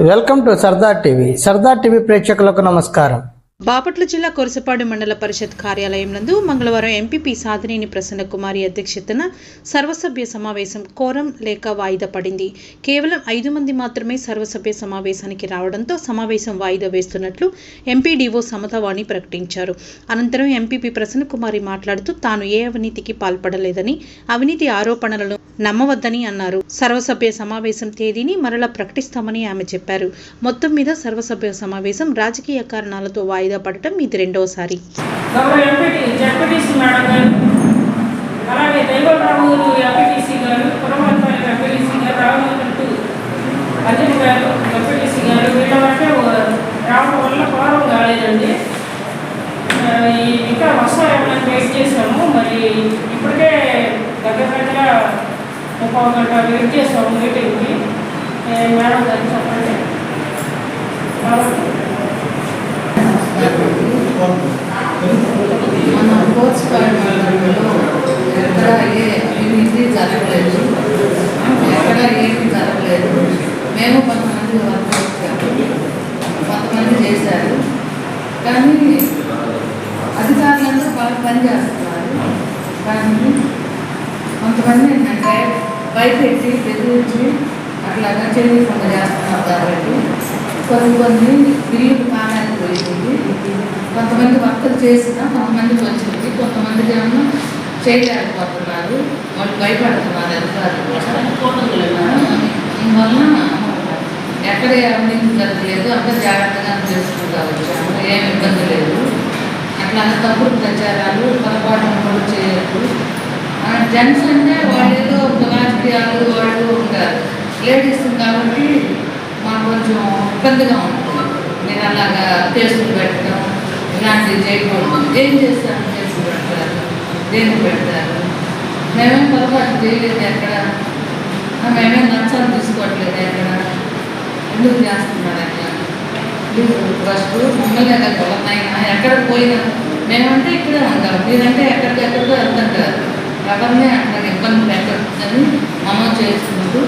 Welcome to Sardar TV ప్రేక్షకులకు నమస్కారం. బాపట్ల జిల్లా కొరసపాడు మండల పరిషత్ కార్యాలయం నందు మంగళవారం ఎంపీపీ సాధినేని ప్రసన్న కుమారి అధ్యక్షతన సర్వసభ్య సమావేశం కోరం లేక వాయిదా పడింది. కేవలం 5 మంది మాత్రమే సర్వసభ్య సమావేశానికి రావడంతో సమావేశం వాయిదా వేస్తున్నట్లు ఎంపీడీఓ సమతవాణి ప్రకటించారు. అనంతరం ఎంపీపీ ప్రసన్న కుమారి మాట్లాడుతూ తాను ఏ అవినీతికి పాల్పడలేదని, అవినీతి ఆరోపణలను నమ్మవద్దని అన్నారు. సర్వసభ్య సమావేశం తేదీని మరలా ప్రకటిస్తామని ఆమె చెప్పారు. మొత్తం మీద సర్వసభ్య సమావేశం రాజకీయ కారణాలతో వాయిదా పడటం ఇది రెండోసారి. ఇంకా వస్తారేమని వెయిట్ చేసాము. మరి ఇప్పటికే దగ్గర 30 గంట వెయిట్ చేసాము మీటింగ్కి. మేడం గారు చెప్పండి. మన కోర్సుపాడు మండలంలో ఎక్కడ ఏ అవినీతి జరగలేదు, ఎక్కడ ఏమీ జరగలేదు. మేము కొంతమంది చేశారు, కానీ అధికారులందరూ బాగా పనిచేస్తున్నారు. కానీ కొంతమంది ఏంటంటే భయపెట్టి బెదిరించి అట్లాగా చేయకుండా చేస్తున్నారు. కాబట్టి కొన్ని బిల్లులు కాలానికి పోయింది. కొంతమంది వర్కులు చేసినా కొంతమందికి వచ్చింది, కొంతమందికి ఏమన్నా చేయలేకపోతున్నారు. వాళ్ళు భయపడుతున్నారు అధికారులు. దీనివల్ల ఎక్కడ అవినీతి జరగలేదు, అక్కడ జాగ్రత్తగా చేసుకుంటారు. ఏమి ఇబ్బంది లేదు. అట్లాగే తప్పుడు ప్రచారాలు పొరపాటును కూడా చేయలేదు. జెంట్స్ అంటే వాళ్ళు రాజకీయాలు వాళ్ళు ఉంటారు, లేడీస్ కాబట్టి మాకు కొంచెం ఇబ్బందిగా ఉంటుంది. నేను అలాగా కేసులు పెట్టడం ఇలాంటివి చేయకూడదు. ఏం చేస్తాను కేసులు పెడతారు, దేనికి పెడతారు? మేమేం పొరపాటు చేయలేదు ఎక్కడ, మేమేం నచ్చాలు తీసుకోవట్లేదు ఎక్కడ. ఎందుకు చేస్తున్నారు ఎక్కడ? ఫస్ట్ మమ్మల్ని ఎవరినైనా ఎక్కడికి పోయినా మేమంటే ఇక్కడే ఉంటాం, మీరంటే ఎక్కడికెక్కడికో వెళ్తుంటారు. ఎవరిని అట్లా ఇబ్బంది పెట్టదని మనం చేసుకుంటూ